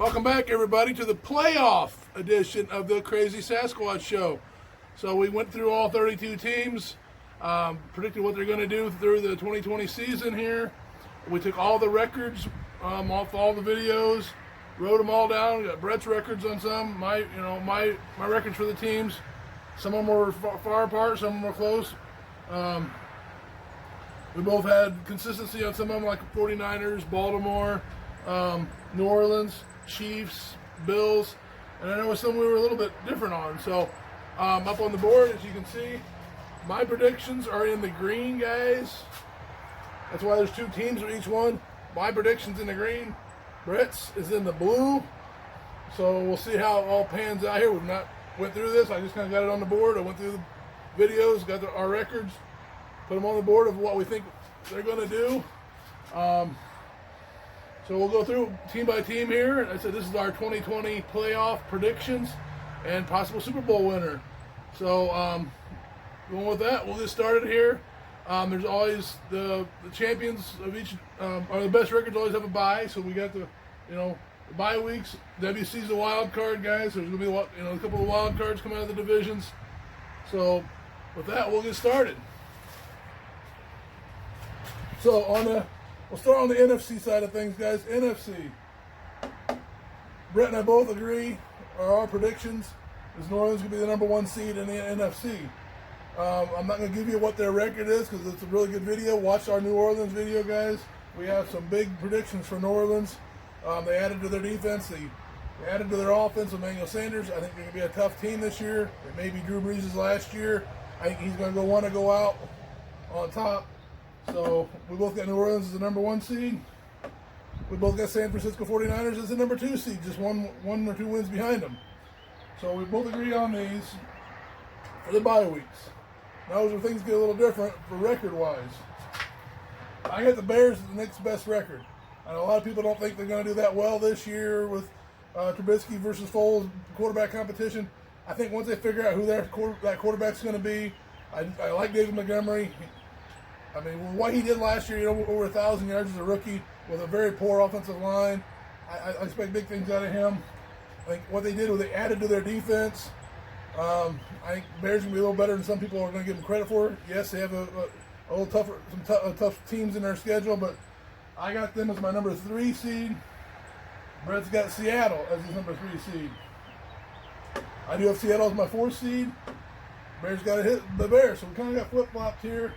Welcome back, everybody, to the playoff edition of the Crazy Sasquatch Show. So we went through all 32 teams, predicted what they're going to do through the 2020 season here. We took all the records off all the videos, wrote them all down. We got Brett's records on some, my records for the teams. Some of them were far apart, some of them were close. We both had consistency on some of them, like 49ers, Baltimore, New Orleans, Chiefs, Bills, and I know some we were a little bit different on. So up on the board, as you can see, my predictions are in the green, guys. That's why there's two teams for each one. My predictions in the green, Brett's is in the blue. So we'll see how it all pans out here. We've not went through this. I just kind of got it on the board. I went through the videos, got our records, put them on the board of what we think they're going to do. So we'll go through team by team here. I said this is our 2020 playoff predictions and possible Super Bowl winner. So going with that, we'll get started here. There's always the champions of each, or the best records always have a bye. So we got the bye weeks. WC's a wild card, guys. There's going to be a couple of wild cards coming out of the divisions. So with that, we'll get started. So we'll start on the NFC side of things, guys. NFC. Brett and I both agree, or our predictions, is New Orleans going to be the number one seed in the NFC. I'm not going to give you what their record is because it's a really good video. Watch our New Orleans video, guys. We have some big predictions for New Orleans. They added to their defense. They added to their offense with Emmanuel Sanders. I think they're going to be a tough team this year. It may be Drew Brees' last year. I think he's going to want to go out on top. So we both got New Orleans as the number one seed. We both got San Francisco 49ers as the number two seed, just one or two wins behind them. So we both agree on these for the bye weeks. Now as things get a little different for record-wise. I got the Bears as the next best record. I know a lot of people don't think they're going to do that well this year with Trubisky versus Foles quarterback competition. I think once they figure out who that quarterback's going to be, I like David Montgomery. I mean, what he did last year, over 1,000 yards as a rookie with a very poor offensive line. I expect big things out of him. I think what they did was they added to their defense. I think the Bears are going to be a little better than some people are going to give them credit for. Yes, they have a little tougher, tough teams in their schedule, but I got them as my number 3 seed. Brett's got Seattle as his number 3 seed. I do have Seattle as my 4th seed. Bears got to hit the Bears, so we kind of got flip-flopped here.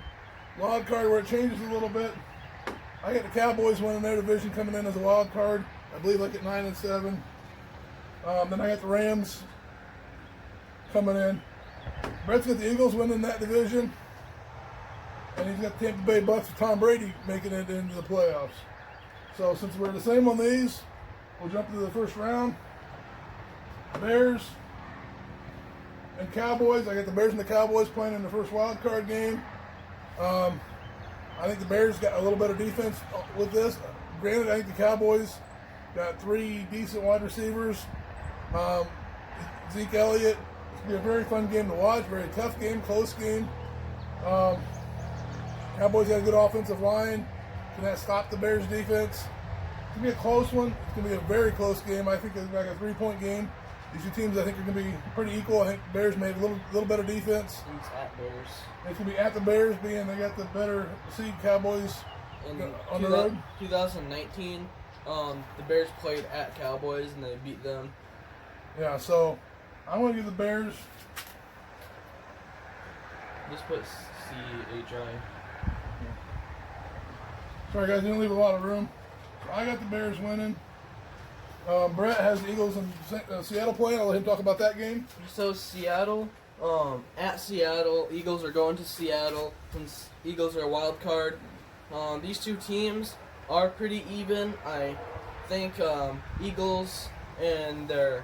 Wild card where it changes a little bit. I got the Cowboys winning their division coming in as a wild card. I believe like at 9-7. Then I got the Rams coming in. Brett's got the Eagles winning that division. And he's got the Tampa Bay Bucks with Tom Brady making it into the playoffs. So since we're the same on these, we'll jump to the first round. Bears and Cowboys. I got the Bears and the Cowboys playing in the first wild card game. I think the Bears got a little better defense with this. Granted, I think the Cowboys got 3 decent wide receivers. Zeke Elliott. It's going to be a very fun game to watch. Very tough game, close game. Cowboys got a good offensive line. Can that stop the Bears' defense? It's going to be a close one. It's going to be a very close game. I think it's like a 3-point game. These two teams, I think, are going to be pretty equal. I think the Bears made a little better defense. It's at Bears. It's going to be at the Bears, being they got the better seed. Cowboys on the road. 2019, the Bears played at Cowboys and they beat them. Yeah, so I want to give the Bears. Just put CHI. Sorry, guys, didn't leave a lot of room. So I got the Bears winning. Brett has the Eagles and Seattle playing. I'll let him talk about that game. So Seattle, at Seattle, Eagles are going to Seattle since Eagles are a wild card. These two teams are pretty even. I think Eagles and their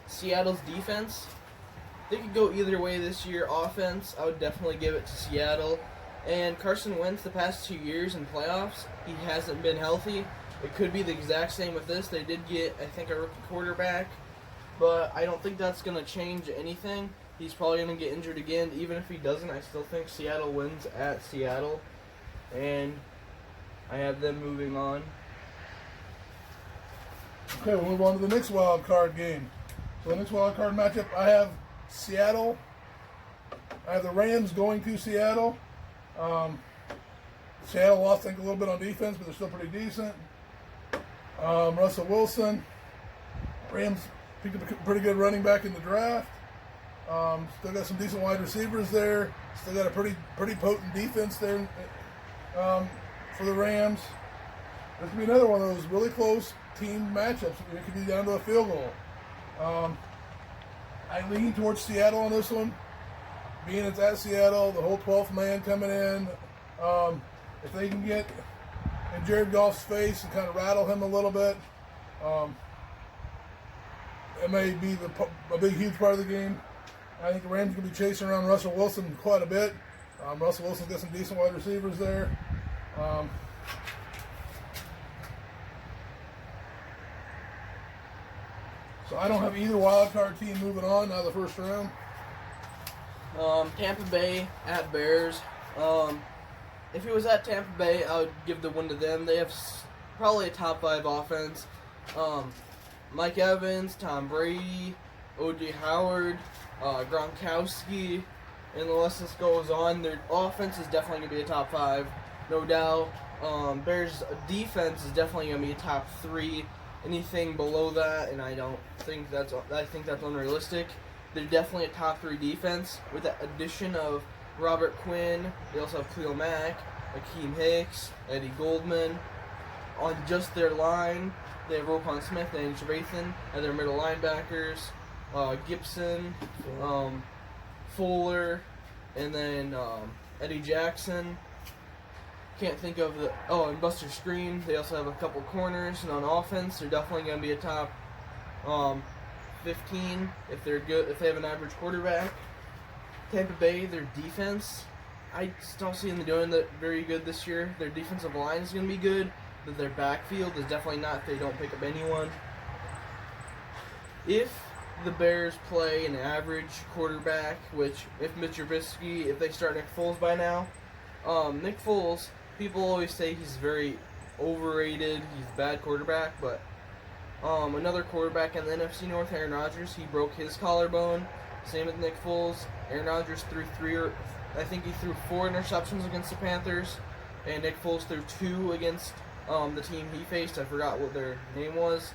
Seattle's defense, they could go either way this year. Offense, I would definitely give it to Seattle. And Carson Wentz, the past 2 years in playoffs, he hasn't been healthy. It could be the exact same with this. They did get, I think, a rookie quarterback, but I don't think that's going to change anything. He's probably going to get injured again. Even if he doesn't, I still think Seattle wins at Seattle, and I have them moving on. Okay, we'll move on to the next wild card game. So the next wild card matchup, I have Seattle. I have the Rams going to Seattle. Seattle lost, I think, a little bit on defense, but they're still pretty decent. Russell Wilson. Rams picked up a pretty good running back in the draft. Still got some decent wide receivers there. Still got a pretty potent defense there for the Rams. This could be another one of those really close team matchups. It could be down to a field goal. I lean towards Seattle on this one. Being it's at Seattle, the whole 12th man coming in. If they can get in Jared Goff's face and kind of rattle him a little bit, it may be a big, huge part of the game. I think the Rams are going to be chasing around Russell Wilson quite a bit. Russell Wilson's got some decent wide receivers there. So I don't have either wild card team moving on out of the first round. Tampa Bay at Bears. If it was at Tampa Bay, I would give the win to them. They have probably a top 5 offense. Mike Evans, Tom Brady, O.J. Howard, Gronkowski, and the list this goes on, their offense is definitely going to be a top 5, no doubt. Bears' defense is definitely going to be a top 3. Anything below that, and I think that's unrealistic. They're definitely a top 3 defense with the addition of Robert Quinn. They also have Khalil Mack, Akeem Hicks, Eddie Goldman. On just their line, they have Roquan Smith and Trevathan as their middle linebackers. Gibson, Fuller, and then Eddie Jackson. Can't think of and Buster Screen. They also have a couple corners, and on offense, they're definitely going to be a top 15 if they're good. If they have an average quarterback. Tampa Bay, their defense, I just don't see them doing that very good this year. Their defensive line is going to be good, but their backfield is definitely not if they don't pick up anyone. If the Bears play an average quarterback, which if Mitch Trubisky, if they start Nick Foles by now, Nick Foles, people always say he's very overrated, he's a bad quarterback, but another quarterback in the NFC North, Aaron Rodgers, he broke his collarbone. Same with Nick Foles. Aaron Rodgers threw 4 interceptions against the Panthers, and Nick Foles threw 2 against the team he faced. I forgot what their name was,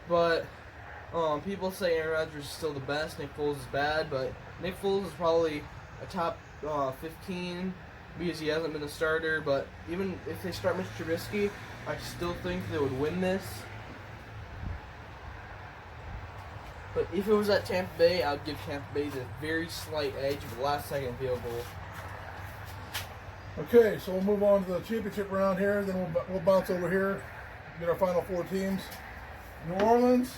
but people say Aaron Rodgers is still the best. Nick Foles is bad, but Nick Foles is probably a top 15 because he hasn't been a starter. But even if they start Mitch Trubisky, I still think they would win this. But if it was at Tampa Bay, I would give Tampa Bay the very slight edge of the last-second field goal. Okay, so we'll move on to the championship round here. Then we'll bounce over here, get our final 4 teams. New Orleans.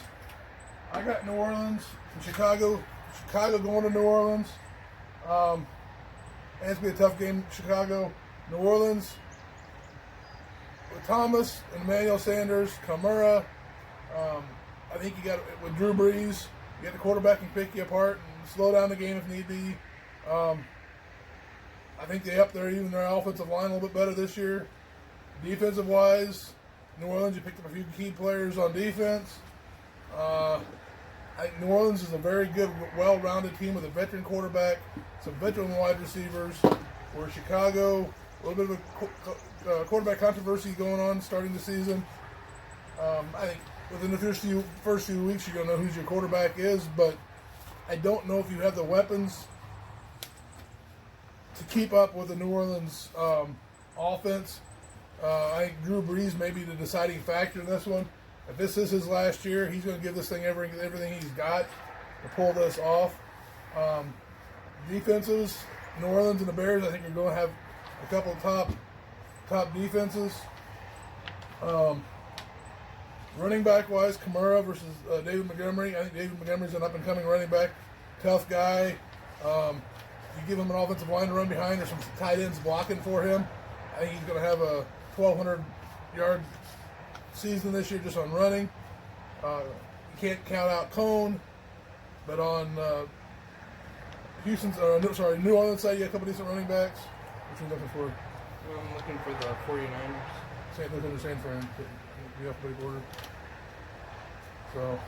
I got New Orleans and Chicago. Chicago going to New Orleans. And it's going to be a tough game, Chicago. New Orleans with Thomas and Emmanuel Sanders, Kamara. I think you got, with Drew Brees, you get the quarterback can pick you apart and slow down the game if need be. I think they up even their offensive line a little bit better this year. Defensive-wise, New Orleans, you picked up a few key players on defense. I think New Orleans is a very good, well-rounded team with a veteran quarterback, some veteran wide receivers, where Chicago, a little bit of a quarterback controversy going on starting the season. I think within the first few weeks, you're going to know who your quarterback is, but I don't know if you have the weapons to keep up with the New Orleans offense. I think Drew Brees may be the deciding factor in this one. If this is his last year, he's going to give this thing everything he's got to pull this off. Defenses, New Orleans and the Bears, I think are going to have a couple of top defenses. Running back wise, Kamara versus David Montgomery. I think David Montgomery's an up and coming running back, tough guy. You give him an offensive line to run behind, or some tight ends blocking for him. I think he's going to have a 1,200-yard season this year just on running. You can't count out Cone, but on New Orleans side, you got a couple decent running backs. What are you looking for? I'm looking for the 49ers. Looking for San Fran. The alphabetical order. So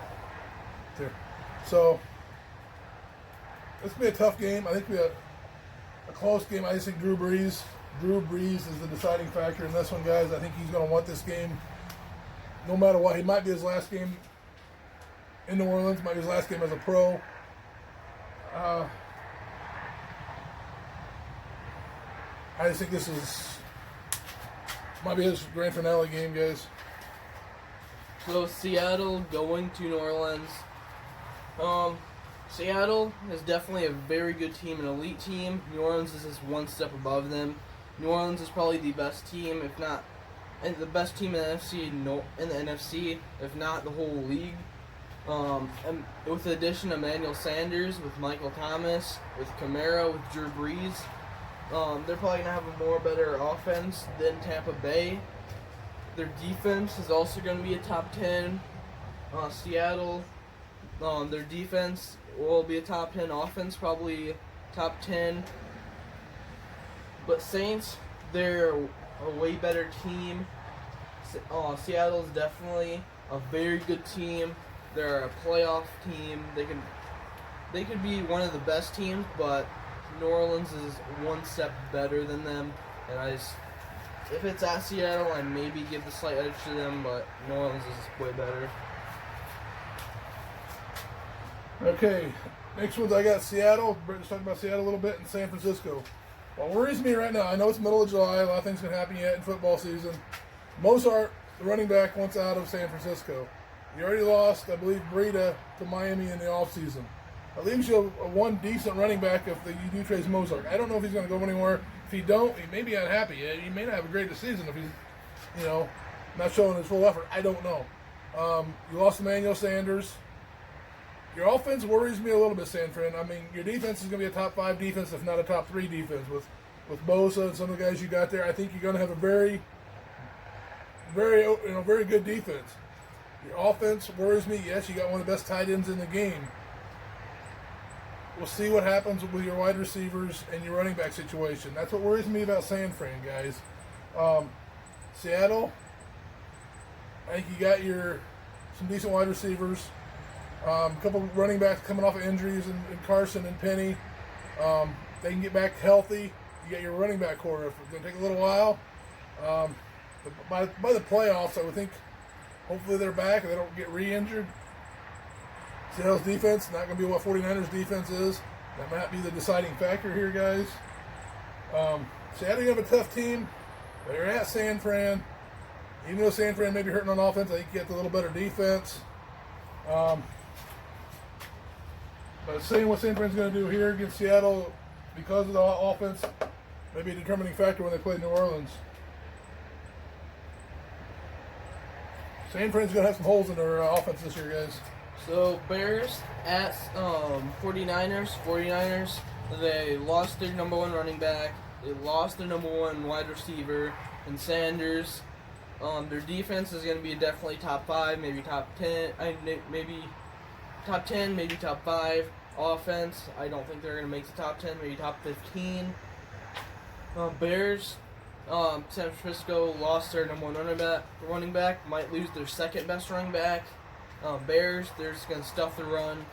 this will be a tough game. I think it'll be a close game. I just think Drew Brees is the deciding factor in this one, guys. I think he's going to want this game no matter what. He might be his last game in New Orleans, might be his last game as a pro. I just think this might be his grand finale game, guys. So Seattle going to New Orleans. Seattle is definitely a very good team, an elite team. New Orleans is just one step above them. New Orleans is probably the best team, if not, and the best team in the NFC, if not the whole league. And with the addition of Emmanuel Sanders, with Michael Thomas, with Kamara, with Drew Brees, they're probably going to have a more better offense than Tampa Bay. Their defense is also going to be a top 10. Seattle, their defense will be a top 10. Offense probably top 10. But Saints, they're a way better team. Seattle is definitely a very good team. They're a playoff team. They could be one of the best teams, but New Orleans is one step better than them. And if it's at Seattle, I maybe give the slight edge to them, but New Orleans is way better. Okay, next ones I got Seattle. Brittany's talking about Seattle a little bit, and San Francisco. What worries me right now, I know it's middle of July, a lot of things can happen yet in football season. Mozart, the running back, wants out of San Francisco. You already lost, I believe, Breida to Miami in the offseason. That leaves you a one decent running back if you do trade Mozart. I don't know if he's going to go anywhere. If he don't, he may be unhappy. He may not have a great season if he's, not showing his full effort. I don't know. You lost Emmanuel Sanders. Your offense worries me a little bit, San Fran. I mean, your defense is going to be a top 5 defense, if not a top 3 defense. With Bosa and some of the guys you got there, I think you're going to have a very, very, very good defense. Your offense worries me. Yes, you got one of the best tight ends in the game. We'll see what happens with your wide receivers and your running back situation. That's what worries me about San Fran, guys. Seattle, I think you got some decent wide receivers. A couple of running backs coming off of injuries in Carson and Penny. They can get back healthy. You got your running back core. It's going to take a little while. By the playoffs, I would think hopefully they're back and they don't get re-injured. Seattle's defense, not going to be what 49ers defense is. That might be the deciding factor here, guys. Seattle, you have a tough team. They're at San Fran. Even though San Fran may be hurting on offense, I think you get a little better defense. But seeing what San Fran's going to do here against Seattle because of the offense may be a determining factor when they play New Orleans. San Fran's going to have some holes in their offense this year, guys. So, Bears at 49ers. 49ers, they lost their number 1 running back. They lost their number 1 wide receiver in Sanders. Their defense is going to be definitely top 5, maybe top 10. Maybe top 10, maybe top 5. Offense, I don't think they're going to make the top 10, maybe top 15. Bears, San Francisco lost their number 1 running back, might lose their second best running back. Bears, they're just going to stuff the run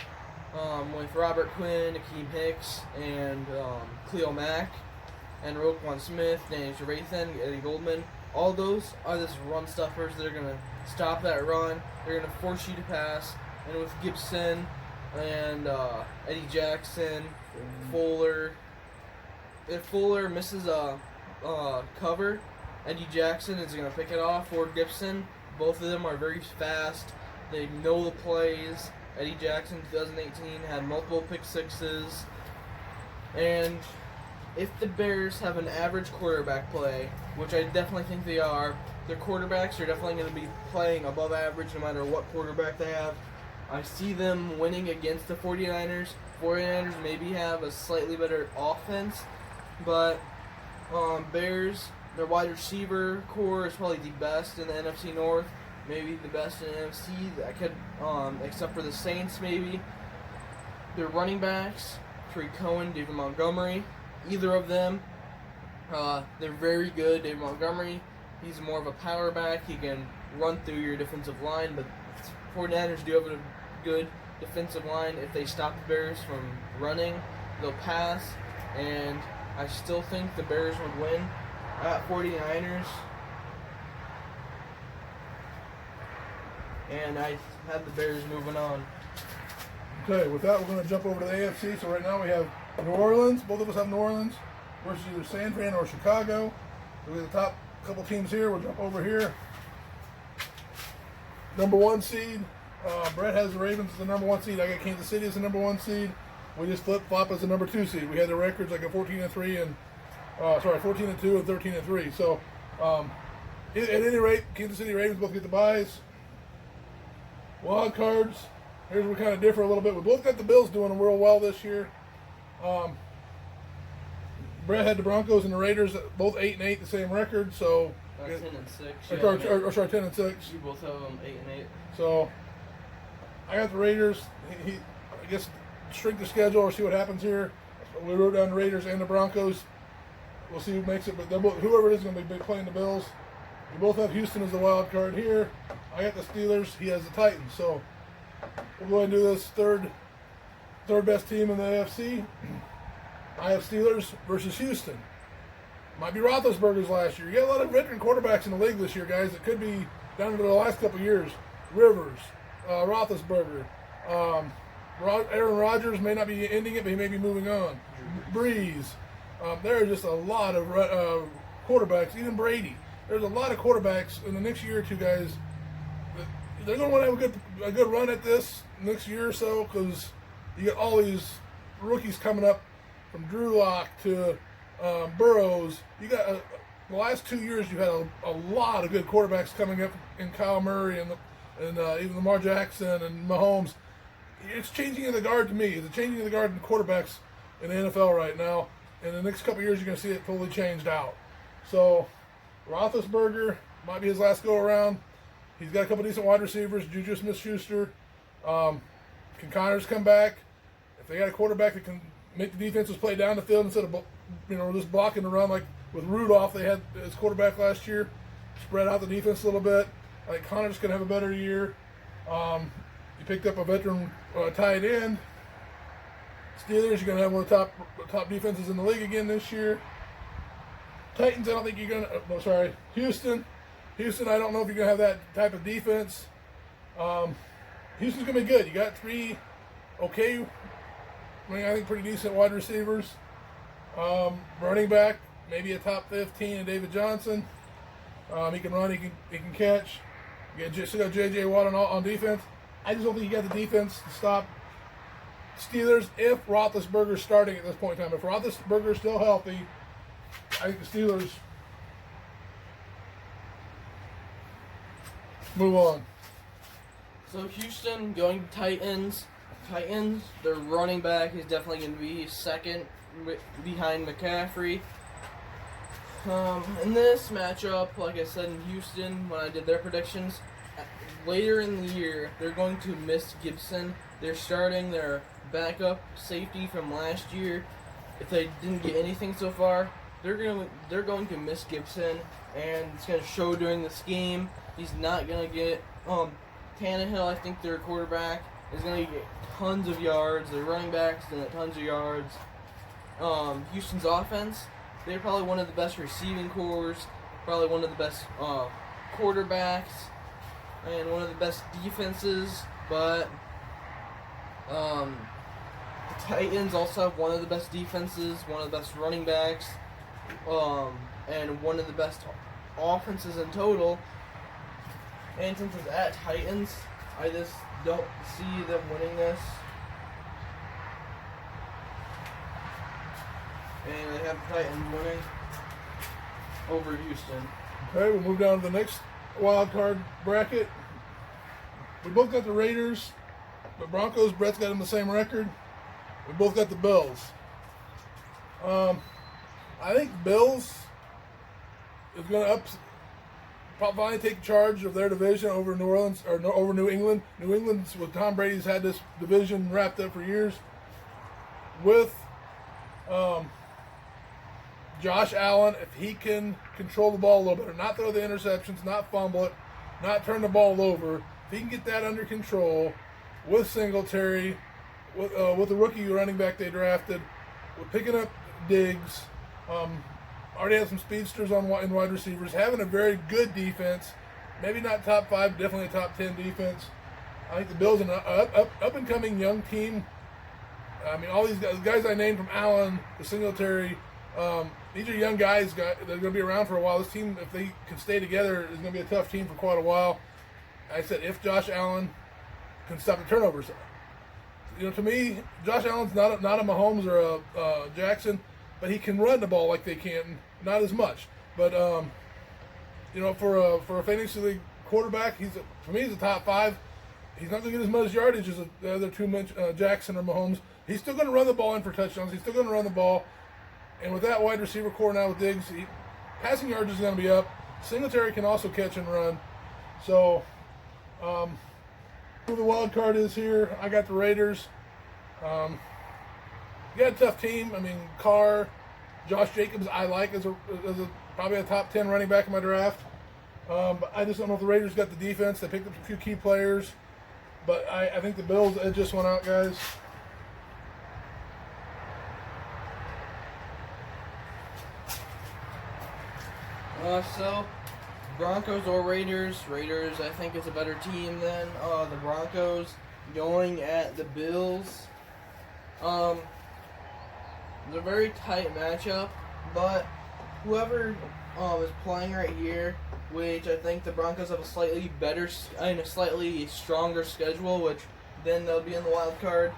with Robert Quinn, Akeem Hicks, and Cleo Mack, and Roquan Smith, Danny Trevathan, Eddie Goldman. All those are just run stuffers. They're going to stop that run. They're going to force you to pass. And with Gibson and Eddie Jackson, Fuller, if Fuller misses a cover, Eddie Jackson is going to pick it off, or Gibson. Both of them are very fast. They know the plays. Eddie Jackson, 2018, had multiple pick sixes. And if the Bears have an average quarterback play, which I definitely think they are, their quarterbacks are definitely going to be playing above average no matter what quarterback they have. I see them winning against the 49ers. 49ers maybe have a slightly better offense, but Bears, their wide receiver core is probably the best in the NFC North. Maybe the best in the NFC. That could, except for the Saints, maybe. Their running backs, Tariq Cohen, David Montgomery, either of them, they're very good. David Montgomery, he's more of a power back. He can run through your defensive line, but 49ers do have a good defensive line. If they stop the Bears from running, they'll pass, and I still think the Bears would win at 49ers. And I had the Bears moving on. Okay, with that, we're going to jump over to the AFC. So right now we have New Orleans. Both of us have New Orleans versus either San Fran or Chicago. So we have the top couple teams here. We'll jump over here. Number 1 seed. Brett has the Ravens as the number 1 seed. I got Kansas City as the number 1 seed. We just flip-flop as the number 2 seed. We had the records like a 14-3 and 14-2 and 13-3. So at any rate, Kansas City Ravens both get the byes. Wild cards. Here's where we kind of differ a little bit. We both got the Bills doing real well this year. Brett had the Broncos and the Raiders, both 8-8, the same record. So 10-6. or 10-6. You both have them 8-8. So I got the Raiders. I guess strength of schedule or see what happens here. We wrote down the Raiders and the Broncos. We'll see who makes it, but whoever it is going to be playing the Bills. We both have Houston as the wild card here. I got the Steelers. He has the Titans. So we'll go ahead and do this third best team in the AFC. I have Steelers versus Houston. Might be Roethlisberger's last year. You got a lot of veteran quarterbacks in the league this year, guys. It could be down to the last couple of years. Rivers, Roethlisberger, Aaron Rodgers may not be ending it, but he may be moving on. Breeze. There are just a lot of quarterbacks. Even Brady. There's a lot of quarterbacks in the next year or two, guys. They're going to want to have a good run at this next year or so because you got all these rookies coming up from Drew Lock to Burrows. You got the last 2 years you had a lot of good quarterbacks coming up in Kyle Murray and even Lamar Jackson and Mahomes. It's changing of the guard to me. It's a changing of the guard in quarterbacks in the NFL right now. In the next couple of years, you're going to see it totally changed out. So Roethlisberger might be his last go around. He's got a couple decent wide receivers. Juju Smith-Schuster. Can Connors come back? If they got a quarterback that can make the defenses play down the field instead of just blocking the run like with Rudolph they had as quarterback last year, spread out the defense a little bit. I think Connors going to have a better year. You picked up a veteran tight end. Steelers, you're going to have one of the top defenses in the league again this year. Titans, I don't think you're going to. Houston, I don't know if you're going to have that type of defense. Houston's going to be good. You got three okay, I think pretty decent wide receivers. Running back, maybe a top 15 in David Johnson. He can run, he can catch. You still got J.J. Watt on defense. I just don't think you got the defense to stop Steelers if Roethlisberger's starting at this point in time. If Roethlisberger's still healthy, I think the Steelers move on. So Houston going to Titans. Their running back is definitely going to be second behind McCaffrey. In this matchup, like I said in Houston, when I did their predictions, later in the year, they're going to miss Gibson. They're starting their backup safety from last year. If they didn't get anything so far, they're going to miss Gibson, and it's going to show during this game. He's not going to get Tannehill. I think their quarterback is going to get tons of yards. Their running backs going to get tons of yards. Houston's offense, they're probably one of the best receiving corps, probably one of the best quarterbacks, and one of the best defenses, but the Titans also have one of the best defenses, one of the best running backs, and one of the best offenses in total. And since it's at Titans, I just don't see them winning this. And they have the Titans winning over Houston. Okay, we'll move down to the next wild card bracket. We both got the Raiders, but Broncos, Brett's got them the same record. We both got the Bills. I think Bills is going to probably take charge of their division over New Orleans or over New England. New England's with Tom Brady's had this division wrapped up for years. With Josh Allen, if he can control the ball a little better, not throw the interceptions, not fumble it, not turn the ball over, if he can get that under control with Singletary, with the rookie running back they drafted, with picking up Diggs, already have some speedsters in wide receivers, having a very good defense, maybe not top 5, definitely a top 10 defense. I think the Bills are an up-and-coming young team. I mean, all these guys I named, from Allen to Singletary, these are young guys that are going to be around for a while. This team, if they can stay together, is going to be a tough team for quite a while. I said if Josh Allen can stop the turnovers. You know, to me, Josh Allen's not a Mahomes or a Jackson, but he can run the ball like they can. Not as much, but you know, for a fantasy league quarterback, for me he's a top 5. He's not going to get as much yardage as the other two, Jackson or Mahomes. He's still going to run the ball in for touchdowns. He's still going to run the ball. And with that wide receiver core now with Diggs, passing yards is going to be up. Singletary can also catch and run. So, who the wild card is here, I got the Raiders. You got a tough team. I mean, Carr, Josh Jacobs I like as probably a top 10 running back in my draft. But I just don't know if the Raiders got the defense. They picked up a few key players. But I think the Bills just went out, guys. So, Broncos or Raiders? Raiders, I think, is a better team than the Broncos. Going at the Bills. It's a very tight matchup, but whoever is playing right here, which I think the Broncos have a slightly better and a slightly stronger schedule, which then they'll be in the wild card.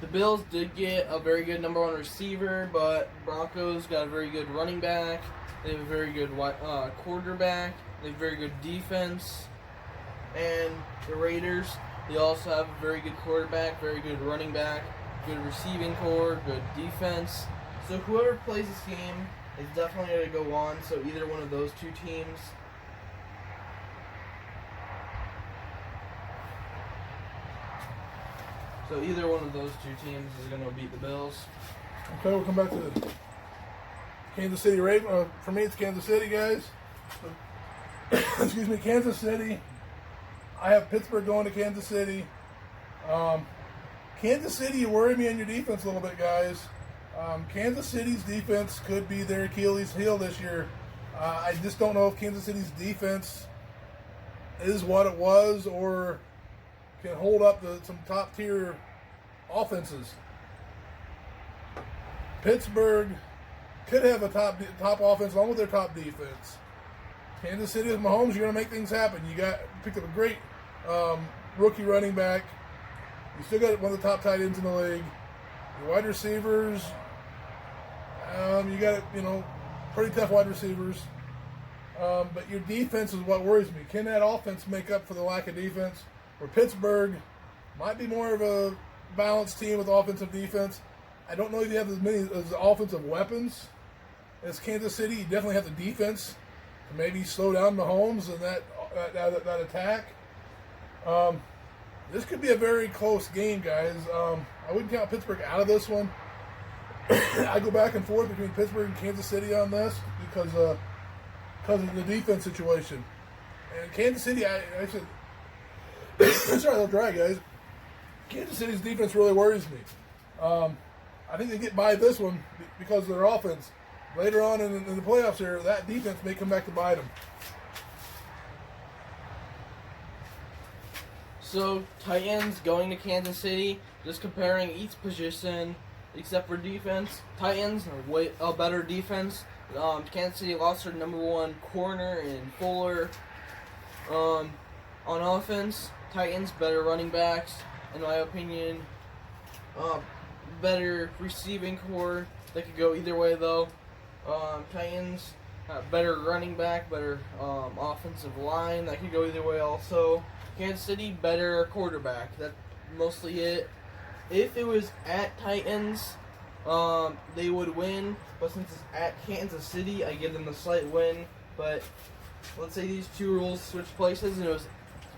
The Bills did get a very good number 1 receiver, but Broncos got a very good running back. They have a very good quarterback. They have a very good defense. And the Raiders, they also have a very good quarterback, very good running back, good receiving core, good defense. So whoever plays this game is definitely going to go on. So either one of those two teams. So either one of those two teams is going to beat the Bills. Okay, we'll come back to the Kansas City Ravens. For me, it's Kansas City, guys. Excuse me, Kansas City. I have Pittsburgh going to Kansas City. Kansas City, you worry me on your defense a little bit, guys. Kansas City's defense could be their Achilles heel this year. I just don't know if Kansas City's defense is what it was or can hold up some top-tier offenses. Pittsburgh could have a top offense along with their top defense. Kansas City with Mahomes, you're going to make things happen. You picked up a great rookie running back. You still got one of the top tight ends in the league. Your wide receivers, you got pretty tough wide receivers. But your defense is what worries me. Can that offense make up for the lack of defense? Where Pittsburgh might be more of a balanced team with offensive defense. I don't know if you have as many offensive weapons as Kansas City. You definitely have the defense to maybe slow down Mahomes and that attack. This could be a very close game, guys. I wouldn't count Pittsburgh out of this one. I go back and forth between Pittsburgh and Kansas City on this because of the defense situation. And Kansas City, I said, sorry, a little dry, guys. Kansas City's defense really worries me. I think they get by this one because of their offense. Later on in the playoffs here, that defense may come back to bite them. So, Titans going to Kansas City, just comparing each position except for defense. Titans are way a better defense. Kansas City lost their number 1 corner in Fuller. On offense, Titans better running backs, in my opinion. Better receiving core. They could go either way though. Titans better running back, better offensive line. That could go either way also. Kansas City better quarterback. That's mostly it. If it was at Titans, they would win. But since it's at Kansas City, I give them a slight win. But let's say these two rules switch places and it was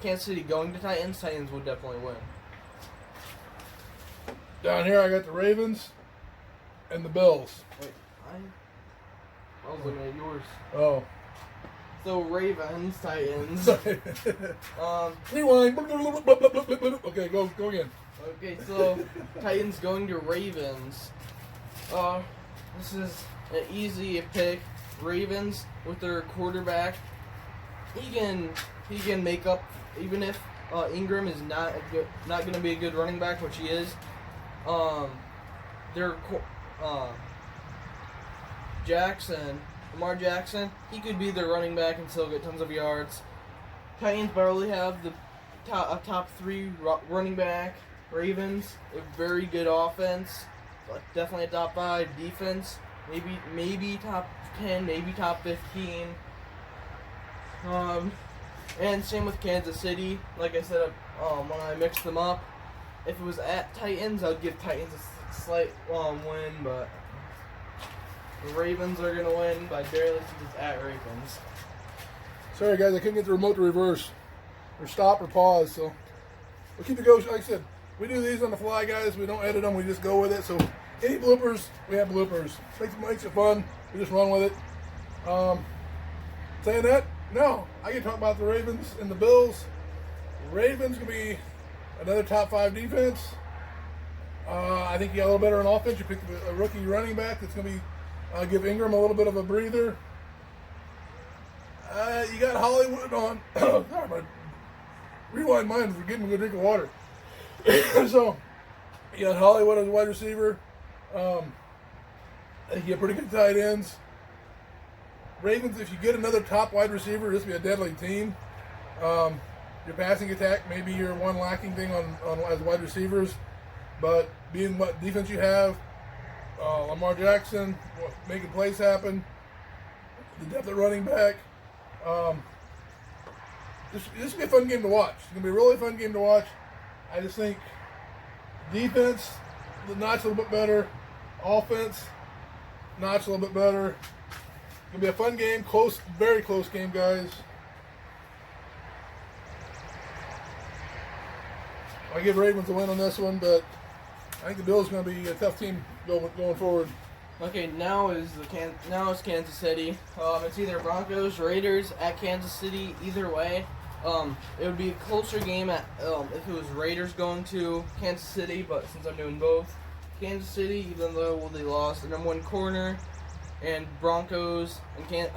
Kansas City going to Titans, Titans would definitely win. Down here, I got the Ravens and the Bills. Wait, I was looking at yours. Oh. So Ravens, Titans. Sorry. Rewind. Okay, go again. Okay, so Titans going to Ravens. This is an easy pick. Ravens with their quarterback. He can make up even if Ingram is not going to be a good running back, which he is. Lamar Jackson, he could be their running back and still get tons of yards. Titans barely have a top 3 running back. Ravens, a very good offense, but definitely a top 5 defense. Maybe top 10, maybe top 15. And same with Kansas City. Like I said, when I mixed them up, if it was at Titans, I'd give Titans a slight win, but the Ravens are going to win by barely since it's at Ravens. Sorry, guys, I couldn't get the remote to reverse or stop or pause, so we'll keep it going. Like I said, we do these on the fly, guys. We don't edit them. We just go with it. So any bloopers, we have bloopers. Makes it fun. We just run with it. Saying that, no, I can talk about the Ravens and the Bills. The Ravens going to be another top 5 defense. I think you got a little better on offense. You picked a rookie running back that's going to be give Ingram a little bit of a breather. You got Hollywood on. Sorry, my rewind mind for getting a good drink of water. So you got Hollywood as a wide receiver. I think you have pretty good tight ends. Ravens, if you get another top wide receiver, this will be a deadly team. Your passing attack, maybe your one lacking thing on as wide receivers, but being what defense you have, Lamar Jackson making plays happen, the depth at running back. This will be a fun game to watch. It's going to be a really fun game to watch. I just think defense, the notch a little bit better. Offense, notch a little bit better. It's going to be a fun game, close, very close game, guys. I give Ravens a win on this one, but I think the Bills are going to be a tough team going forward. Okay, now is Kansas City. It's either Broncos, Raiders at Kansas City. Either way, it would be a closer game if it was Raiders going to Kansas City. But since I'm doing both, Kansas City, even though they lost their number 1 corner, and Broncos and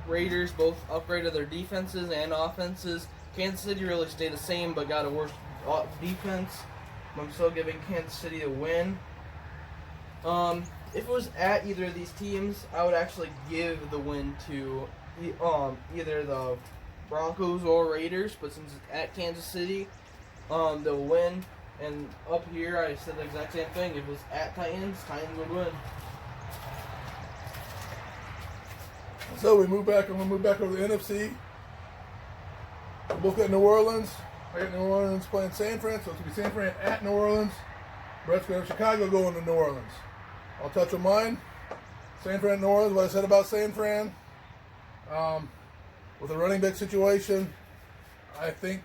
Raiders both upgraded their defenses and offenses. Kansas City really stayed the same, but got a worse defense. I'm still giving Kansas City a win. If it was at either of these teams, I would actually give the win to either the Broncos or Raiders. But since it's at Kansas City, they'll win. And up here, I said the exact same thing. If it was at Titans would win. So we move back. I'm going to move back over to the NFC. We both got New Orleans. I got New Orleans playing San Fran, so it's going to be San Fran at New Orleans. Brett's going to have Chicago going to New Orleans. I'll touch on mine. San Fran, New Orleans, what I said about San Fran. With the running back situation, I think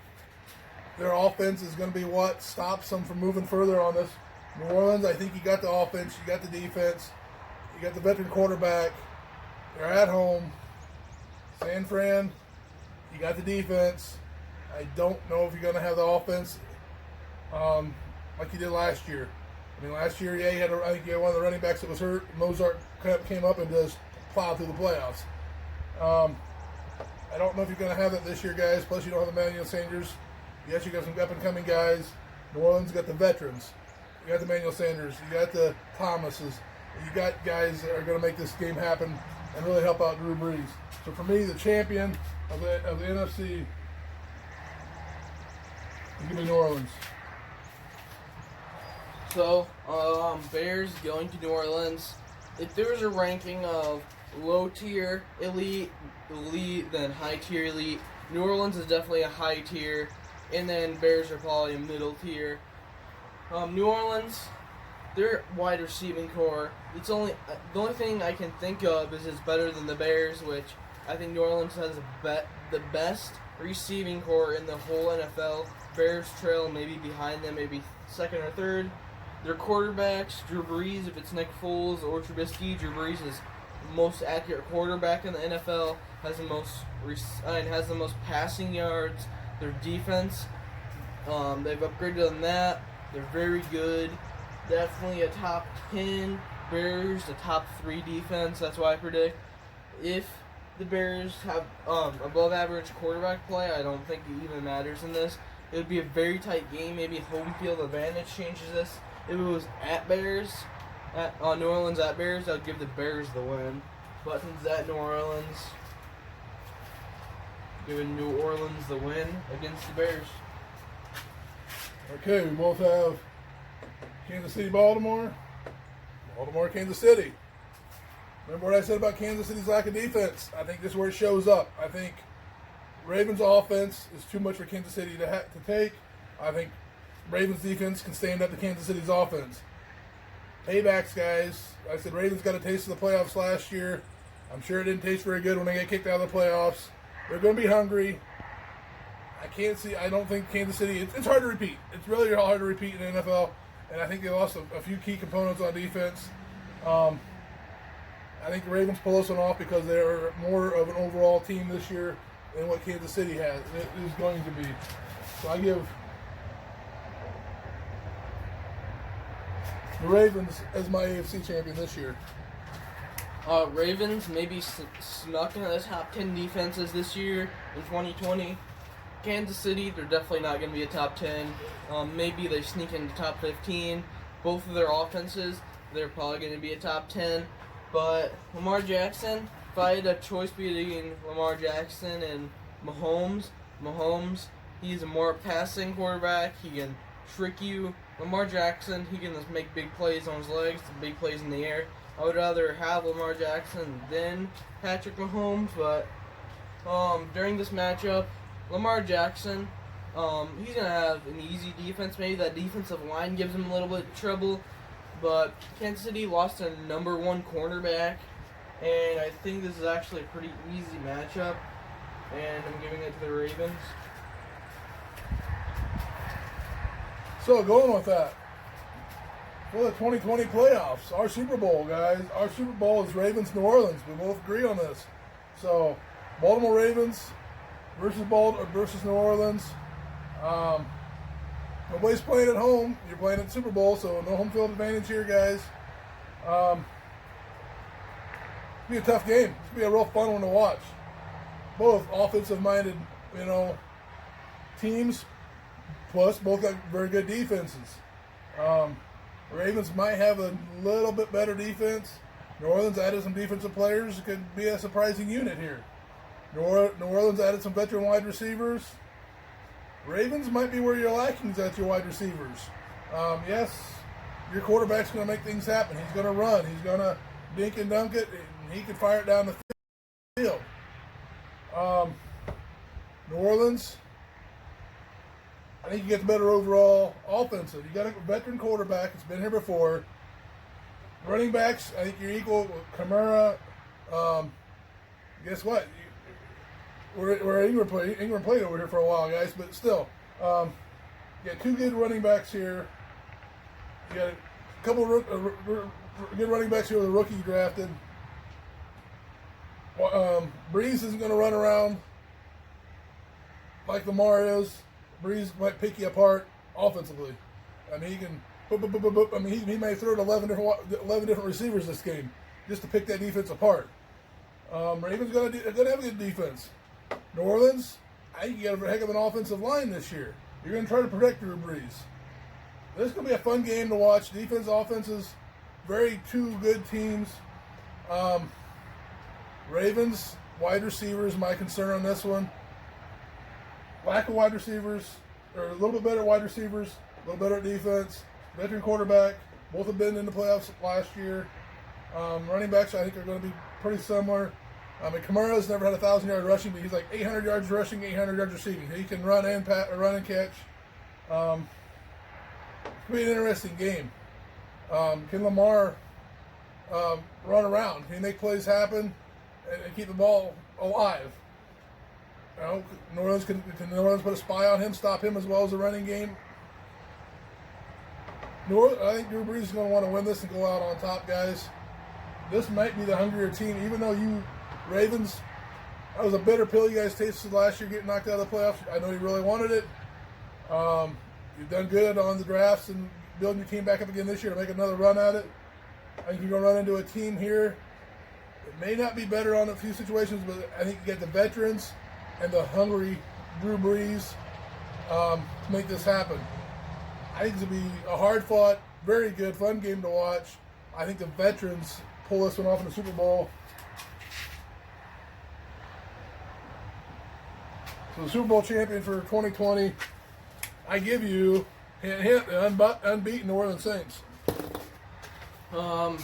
their offense is going to be what stops them from moving further on this. New Orleans, I think you got the offense, you got the defense, you got the veteran quarterback. They're at home. San Fran, you got the defense. I don't know if you're going to have the offense like you did last year. I mean, last year, yeah, I think you had one of the running backs that was hurt. Mozart came up and just plowed through the playoffs. I don't know if you're going to have that this year, guys. Plus, you don't have Emmanuel Sanders. Yes, you got some up-and-coming guys. New Orleans got the veterans. You got the Emmanuel Sanders. You got the Thomases. You got guys that are going to make this game happen and really help out Drew Brees. So for me, the champion of the NFC is going to be New Orleans. So, Bears going to New Orleans. If there was a ranking of low tier, elite, then high tier, elite, New Orleans is definitely a high tier, and then Bears are probably a middle tier. New Orleans, their wide receiving core, the only thing I can think of is it's better than the Bears, which I think New Orleans has the best receiving core in the whole NFL. Bears trail maybe behind them, maybe second or third. Their quarterbacks, Drew Brees, if it's Nick Foles or Trubisky, Drew Brees is the most accurate quarterback in the NFL, has the most has the most passing yards. Their defense, they've upgraded on that. They're very good. Definitely a top 10. Bears, a top 3 defense. That's why I predict. If the Bears have above average quarterback play, I don't think it even matters in this. It would be a very tight game. Maybe home field advantage changes this. If it was at Bears, New Orleans at Bears, I'd give the Bears the win. But since it's at New Orleans, giving New Orleans the win against the Bears. Okay, we both have Kansas City, Baltimore. Baltimore, Kansas City. Remember what I said about Kansas City's lack of defense? I think this is where it shows up. I think Ravens' offense is too much for Kansas City to take. I think Ravens' defense can stand up to Kansas City's offense. Paybacks, guys. I said Ravens got a taste of the playoffs last year. I'm sure it didn't taste very good when they got kicked out of the playoffs. They're going to be hungry. I don't think Kansas City, it's hard to repeat. It's really hard to repeat in the NFL. And I think they lost a few key components on defense. I think the Ravens pull this one off because they're more of an overall team this year than what Kansas City has. It is going to be. So I give the Ravens as my AFC champion this year. Ravens maybe snuck into the top 10 defenses this year in 2020. Kansas City, they're definitely not going to be a top 10. Maybe they sneak into top 15. Both of their offenses, they're probably going to be a top 10. But Lamar Jackson, if I had a choice between Lamar Jackson and Mahomes, he's a more passing quarterback. He can trick you. Lamar Jackson, he can just make big plays on his legs, big plays in the air. I would rather have Lamar Jackson than Patrick Mahomes, but during this matchup, Lamar Jackson, he's going to have an easy defense. Maybe that defensive line gives him a little bit of trouble, but Kansas City lost their number 1 cornerback, and I think this is actually a pretty easy matchup, and I'm giving it to the Ravens. So going with that, for the 2020 playoffs, our Super Bowl, guys, our Super Bowl is Ravens-New Orleans. We both agree on this. So Baltimore Ravens versus New Orleans. Nobody's playing at home. You're playing at the Super Bowl, so no home field advantage here, guys. It'll be a tough game. It'll be a real fun one to watch. Both offensive-minded, teams, plus both got very good defenses. Ravens might have a little bit better defense. New Orleans added some defensive players. It could be a surprising unit here. New Orleans added some veteran wide receivers. Ravens might be where you're lacking is at your wide receivers. Yes, your quarterback's going to make things happen. He's going to run. He's going to dink and dunk it, and he can fire it down the field. New Orleans, I think you get the better overall offensive. You got a veteran quarterback. It's been here before. Running backs, I think you're equal with Kamara. Guess what? We're England played over here for a while, guys, but still. You got 2 good running backs here. You got a couple good running backs here with a rookie drafted. Breeze isn't going to run around like Lamar is. Breeze might pick you apart offensively. I mean, he can. I mean, he may throw to 11 different receivers this game just to pick that defense apart. Ravens going to have a good defense. New Orleans, I think you got a heck of an offensive line this year. You're going to try to protect Drew Brees. This is going to be a fun game to watch. Defense, offenses, very 2 good teams. Ravens, wide receivers, my concern on this one. Lack of wide receivers, or a little bit better wide receivers, a little better defense. Veteran quarterback, both have been in the playoffs last year. Running backs, I think, are going to be pretty similar. Kamara's never had 1,000 yards rushing, but he's like 800 yards rushing, 800 yards receiving. He can run and catch. It'll be an interesting game. Can Lamar run around? Can he make plays happen and keep the ball alive? New Orleans can New Orleans put a spy on him, stop him as well as the running game? I think Drew Brees is going to want to win this and go out on top, guys. This might be the hungrier team, even though you Ravens that was a bitter pill you guys tasted last year, getting knocked out of the playoffs. I know you really wanted it. You've done good on the drafts and building your team back up again this year to make another run at it. I think you're going to run into a team here. It may not be better on a few situations, but I think you get the veterans and the hungry Drew Brees to make this happen. I think it's going to be a hard-fought, very good, fun game to watch. I think the veterans pull this one off in the Super Bowl. So the Super Bowl champion for 2020, I give you, the unbeaten New Orleans Saints. No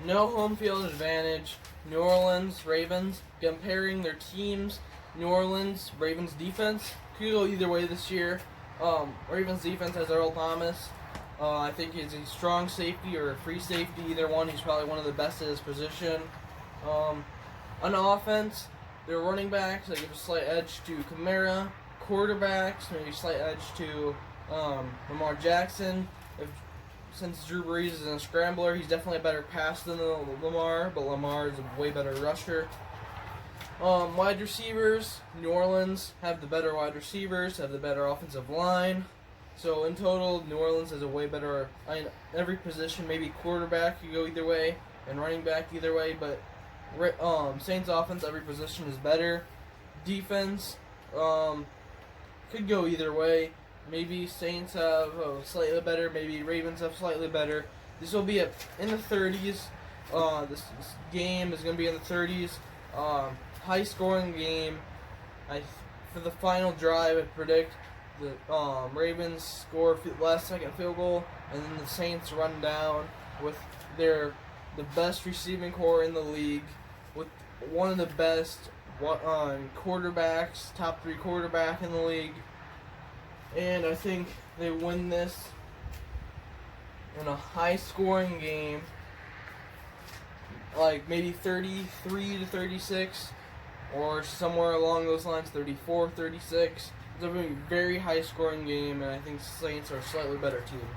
home field advantage. New Orleans Ravens. Comparing their teams, New Orleans Ravens defense could go either way this year. Ravens defense has Earl Thomas. I think he's a strong safety or a free safety. Either one, he's probably one of the best at his position. On offense, their running backs, I give a slight edge to Kamara. Quarterbacks, maybe a slight edge to Lamar Jackson. Since Drew Brees is a scrambler, he's definitely a better passer than Lamar, but Lamar is a way better rusher. Wide receivers, New Orleans have the better wide receivers, have the better offensive line. So in total, New Orleans has a way better, every position, maybe quarterback could go either way, and running back either way, but Saints offense, every position is better. Defense, could go either way. Maybe Saints have slightly better, maybe Ravens have slightly better. This will be in the 30s. This game is going to be in the 30s. High-scoring game. For the final drive, I predict the Ravens score last-second field goal, and then the Saints run down with the best receiving core in the league, with one of the best quarterbacks, top 3 quarterback in the league. And I think they win this in a high-scoring game, like maybe 33-36, or somewhere along those lines, 34-36. It's a very high-scoring game, and I think Saints are a slightly better team.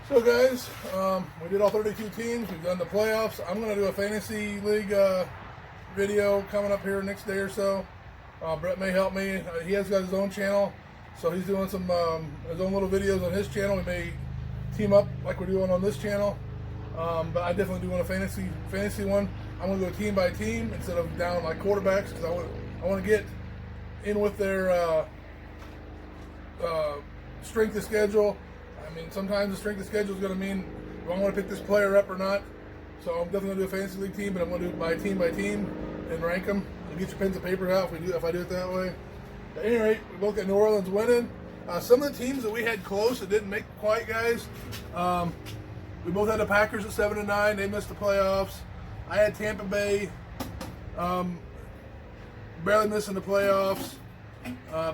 So guys, we did all 32 teams. We've done the playoffs. I'm going to do a fantasy league video coming up here next day or so. Brett may help me. He has got his own channel. So he's doing some his own little videos on his channel. We may team up like we're doing on this channel. But I definitely do want a fantasy one. I'm going to go team by team instead of down like quarterbacks, because I want to get in with their strength of schedule. I mean, sometimes the strength of schedule is going to mean do I want to pick this player up or not. So I'm definitely going to do a fantasy league team, but I'm going to do it by team and rank them. So get your pens and paper out if I do it that way. At any rate, we both got New Orleans winning. Some of the teams that we had close that didn't make quite, guys. We both had the Packers at 7-9. They missed the playoffs. I had Tampa Bay barely missing the playoffs.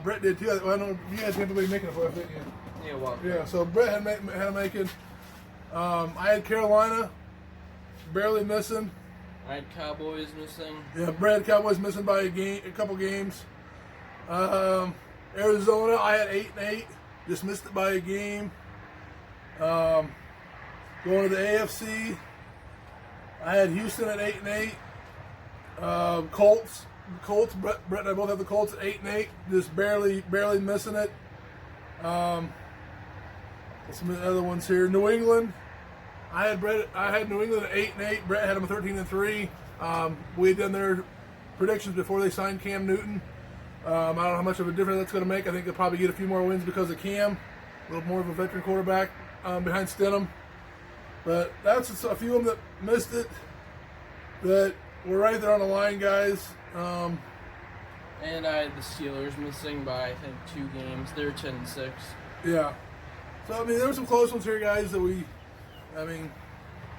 Brett did too. I know you had Tampa Bay making the playoffs, didn't you? Yeah, well. Yeah. So Brett had them making. I had Carolina barely missing. I had Cowboys missing. Yeah, Brett had Cowboys missing by a couple games. Arizona, I had 8-8, just missed it by a game. Going to the AFC, I had Houston at 8-8. Colts, Brett and I both have the Colts at 8-8, just barely missing it. Some of the other ones here. New England, I had New England at 8-8. Brett had them at 13-3. We had done their predictions before they signed Cam Newton. I don't know how much of a difference that's going to make. I think they'll probably get a few more wins because of Cam, a little more of a veteran quarterback behind Stidham. But that's a few of them that missed it, that were right there on the line, guys. And I had the Steelers missing by, I think, 2 games. They're 10-6. Yeah. So, I mean, there were some close ones here, guys, that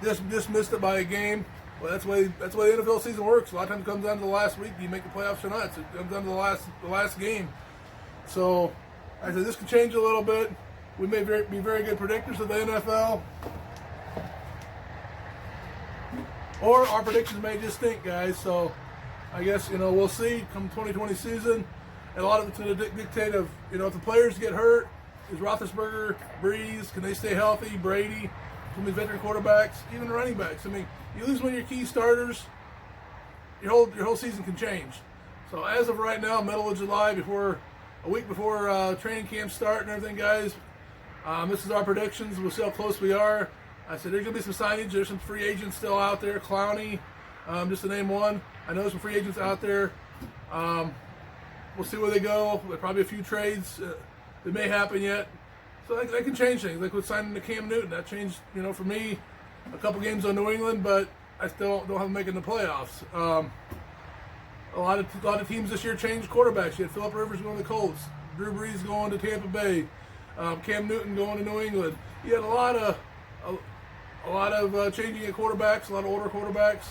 just missed it by a game. Well, that's the way the NFL season works. A lot of times it comes down to the last week. Do you make the playoffs or not? It comes down to the last game. So, I said this could change a little bit. We may be very good predictors of the NFL. Or our predictions may just stink, guys. So, I guess, we'll see come 2020 season. And a lot of it's going to dictate of, if the players get hurt, is Roethlisberger, Breeze, can they stay healthy, Brady, some of these veteran quarterbacks, even running backs. I mean, you lose one of your key starters, your whole season can change. So as of right now, middle of July, a week before training camp start and everything, guys, this is our predictions. We'll see how close we are. I said there's going to be some signage. There's some free agents still out there. Clowney, just to name one. I know there's some free agents out there. We'll see where they go. There's probably a few trades that may happen yet. So that can change things. Like with signing to Cam Newton, that changed, for me, a couple games on New England, but I still don't have them making the playoffs. A lot of teams this year changed quarterbacks. You had Phillip Rivers going to the Colts, Drew Brees going to Tampa Bay, Cam Newton going to New England. You had a lot of changing of quarterbacks, a lot of older quarterbacks,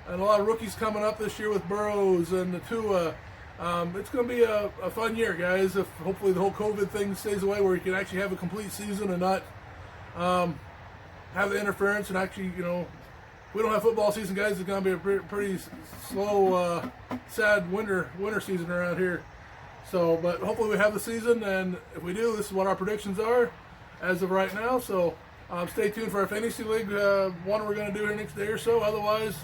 and a lot of rookies coming up this year with Burrows and the Tua. It's going to be a fun year, guys. If hopefully the whole COVID thing stays away, where you can actually have a complete season and not have the interference, and actually, we don't have football season, guys. It's going to be a pretty slow, sad winter season around here. So, but hopefully we have the season, and if we do, this is what our predictions are as of right now. So, stay tuned for our fantasy league one we're going to do here next day or so. Otherwise,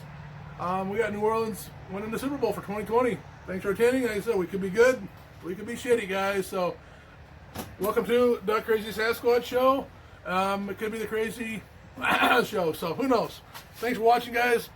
we got New Orleans winning the Super Bowl for 2020. Thanks for attending. Like I said, we could be good, we could be shitty, guys. So, welcome to the Crazy Sasquatch show. It could be the Crazy show, so who knows. Thanks for watching, guys.